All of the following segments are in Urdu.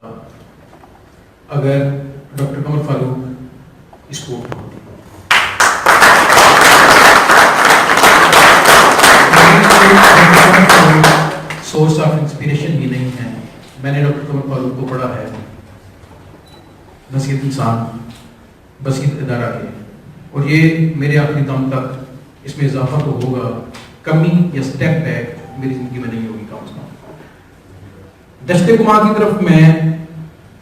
اگر ڈاکٹر قمر فاروق اس کو سورس آف انسپریشن ہی نہیں ہے. میں نے ڈاکٹر قمر فاروق کو پڑھا ہے. بصیرت انسان بصیرت ادارہ ہے اور یہ میرے آخری دم تک اس میں اضافہ تو ہوگا, کمی یا سٹیپ بیک میری زندگی میں نہیں ہوگی کم از کم. دشت گما کی طرف میں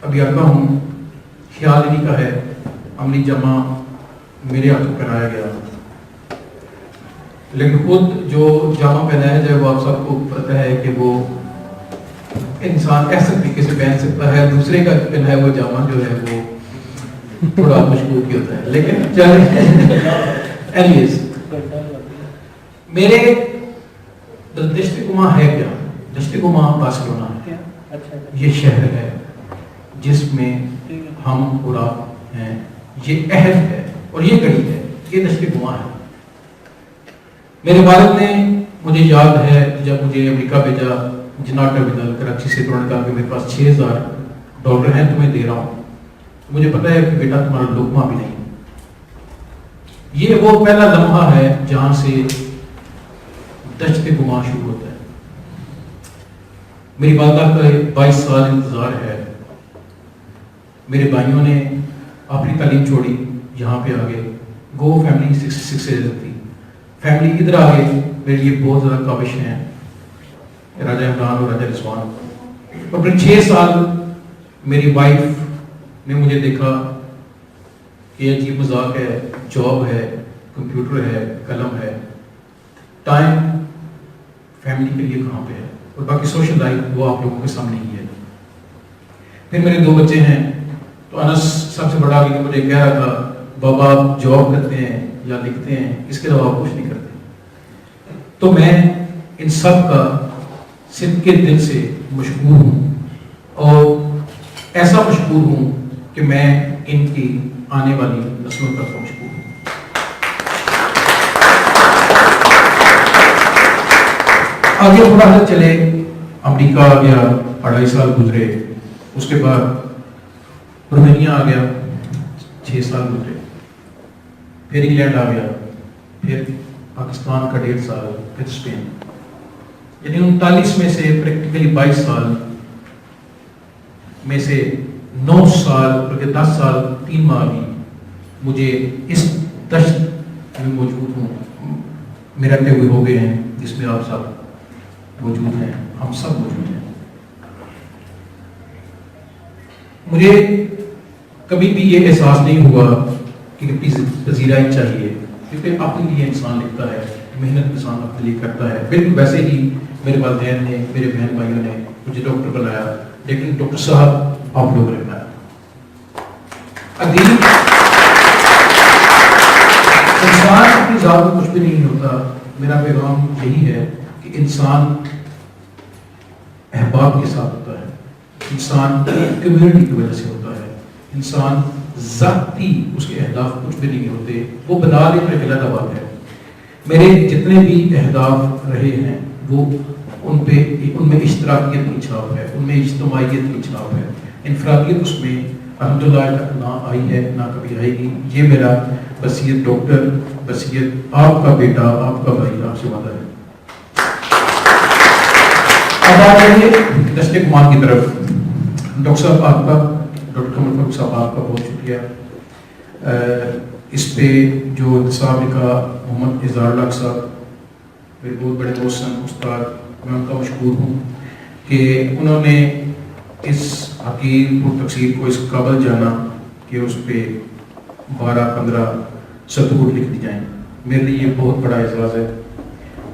ابھی آتا ہوں. خیال انہیں کا ہے, عملی جمع میرے ہاتھوں پہنایا گیا, لیکن خود جو جامع پہنایا جائے وہ آپ سب کو پتہ ہے کہ وہ انسان ایسے طریقے سے پہن سکتا ہے, دوسرے کا پہنا ہوا جامع جو ہے وہ تھوڑا مشکور بھی ہوتا ہے. لیکن اینیویز میرے دشت گما ہے کیا؟ دشت گما بارسلونا ہے. یہ شہر ہے جس میں ہم پورا ہیں, یہ عہد ہے اور یہ گڑی ہے, یہ دشت گما ہے. میرے والد نے مجھے یاد ہے جب مجھے امریکہ بھیجا, جناح ٹرمینل کراچی سے انہوں نے کہا کہ میرے پاس $6,000 ہیں, تمہیں دے رہا ہوں. مجھے پتا ہے کہ بیٹا تمہارا لقمہ بھی نہیں. یہ وہ پہلا لمحہ ہے جہاں سے دشت گما شروع ہوتا ہے. میری والدہ کا 22 سال انتظار ہے. میرے بھائیوں نے اپنی تعلیم چھوڑی, یہاں پہ آگے گو فیملی 66 سے تھی. فیملی ادھر آگے میرے لیے بہت زیادہ کابش ہیں, راجہ عمران اور راجہ رضوان. اور پھر 6 سال میری وائف نے مجھے دیکھا کہ یہ عجیب مذاق ہے, جاب ہے, کمپیوٹر ہے, قلم ہے, ٹائم فیملی کے لیے کہاں پہ ہے, اور باقی سوشل لائف وہ آپ لوگوں کے سامنے ہی ہے. پھر میرے 2 بچے ہیں, تو انس سب سے بڑا بھی مجھے کہہ رہا تھا بابا آپ جاب کرتے ہیں یا لکھتے ہیں, اس کے علاوہ آپ کچھ نہیں کرتے. تو میں ان سب کا صدق کے دل سے مشکور ہوں, اور ایسا مشکور ہوں کہ میں ان کی آنے والی نسلوں تک مشکور ہوں. آگے تھوڑا حل چلے, امریکہ آ گیا, 2.5 سال گزرے. اس کے بعد رومانیہ آ گیا, 6 سال گزرے. پھر انگلینڈ آ گیا, پھر پاکستان کا 1.5 سال, پھر اسپین. یعنی 39 میں سے پریکٹیکلی 22 سال میں سے 9 سال بلکہ 10 سال 3 ماہ بھی مجھے اس دشت میں موجود ہوں, میرے رہتے ہوئے ہو گئے ہیں, جس میں آپ سب موجود ہیں, ہم سب موجود ہیں. مجھے کبھی بھی یہ احساس نہیں ہوا کہ پذیرائی چاہیے, کیونکہ اپنے لیے انسان لکھتا ہے, محنت انسان اپنے لیے کرتا ہے. بالکل ویسے ہی میرے والدین نے, میرے بہن بھائیوں نے مجھے ڈاکٹر بنایا, لیکن ڈاکٹر صاحب آپ لوگوں نے بنایا. انسان اپنی ذات میں کچھ بھی نہیں ہوتا. میرا پیغام یہی ہے کہ انسان احباب کے ساتھ ہوتا ہے, انسان کمیونٹی کی وجہ سے ہوتا ہے. انسان ذاتی اس کے اہداف کچھ بھی نہیں ہوتے, وہ بنا لے پر غلط بات ہے. میرے جتنے بھی اہداف رہے ہیں وہ ان میں اشتراکیت کی چھاپ ہے, ان میں اجتماعیت کی چھاپ ہے. انفرادیت اس میں الحمدللہ تک نہ آئی ہے, نہ کبھی آئے گی. یہ میرا بصیرت ڈاکٹر, بصیرت آپ کا بیٹا, آپ کا بھائی آپ سے وعدہ ہے. اب آ جائیے دشت گما کی طرف. ڈاکٹر صاحب آپ کا, ڈاکٹر قمر فاروق صاحب آپ کا بہت شکریہ. اس پہ جو انتصاب لکھا محمد اظہار اللہ صاحب, میرے بہت بڑے محسن استاد, میں ان کا مشکور ہوں کہ انہوں نے اس حقیر پر تقسیم کو اس قابل جانا کہ اس پہ 12-15 سطور لکھ دی جائیں. میرے لیے یہ بہت بڑا اعزاز ہے.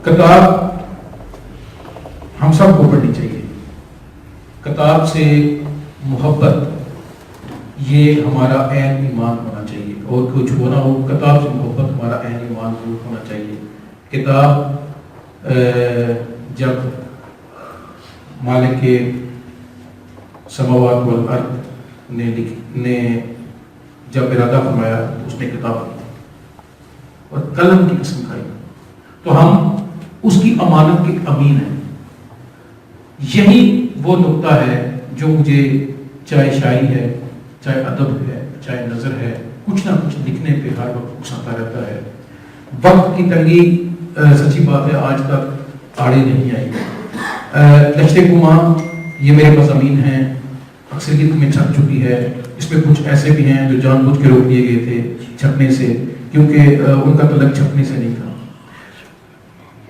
کتاب ہم سب کو پڑھنی چاہیے. کتاب سے محبت یہ ہمارا عین ایمان ہونا چاہیے, اور کچھ ہونا ہو, کتاب سے محبت ہمارا عین ایمان ضرور ہونا چاہیے. کتاب جب مالک سماوات والارض نے جب ارادہ فرمایا اس نے کتاب کی اور قلم کی قسم کھائی, تو ہم اس کی امانت کے امین ہیں. یہی وہ نقطہ ہے جو مجھے چاہے شاعری ہے، چاہے ادب ہے، چاہے نظر ہے، کچھ نہ کچھ لکھنے پہ ہر وقت اکساتا رہتا ہے. وقت کی تنگی سچی بات ہے آج تک آڑے نہیں آئی. دشت گماں یہ میرے مضامین ہیں، اکثریت میں چھپ چکی ہے. اس میں کچھ ایسے بھی ہیں جو جان بوجھ کے روک دیے گئے تھے چھپنے سے، کیونکہ ان کا تعلق چھپنے سے نہیں تھا.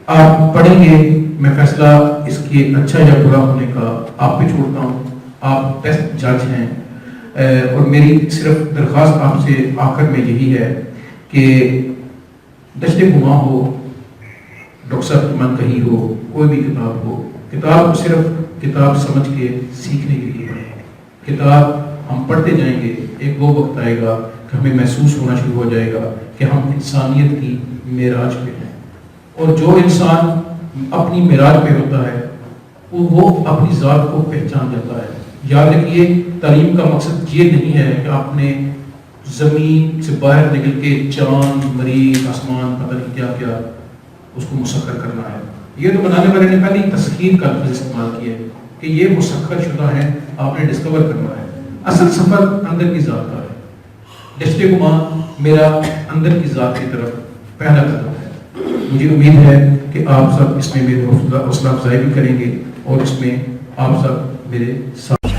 آپ پڑھیں گے، میں فیصلہ اس کی اچھا یا برا ہونے کا آپ پہ چھوڑتا ہوں، آپ بیسٹ جج ہیں. اور میری صرف درخواست آپ سے آخر میں یہی ہے کہ دشت گماں ہو، ڈاکٹر صاحب کی من کہی ہو، کوئی بھی کتاب ہو، کتاب صرف کتاب سمجھ کے سیکھنے کے لیے پڑھیں. کتاب ہم پڑھتے جائیں گے، ایک وہ وقت آئے گا کہ ہمیں محسوس ہونا شروع ہو جائے گا کہ ہم انسانیت کی معراج پہ ہیں. اور جو انسان اپنی معراج پہ ہوتا ہے وہ اپنی ذات کو پہچان جاتا ہے. یاد رکھیے، تعلیم کا مقصد یہ نہیں ہے کہ آپ نے زمین سے باہر نکل کے چاند، مریخ، آسمان، پتہ نہیں کیا کیا اس کو مسخر کرنا ہے. یہ تو بنانے والے نے پہلے تسخیر کا لفظ استعمال کیا ہے کہ یہ مسخر شدہ ہے، آپ نے ڈسکور کرنا ہے. اصل سفر اندر کی ذات کا ہے. دشت گماں میرا اندر کی ذات کی طرف پہلا قدم ہے. مجھے امید ہے کہ آپ سب اس میں میرے حوصلہ افزائی بھی کریں گے اور اس میں آپ سب میرے ساتھ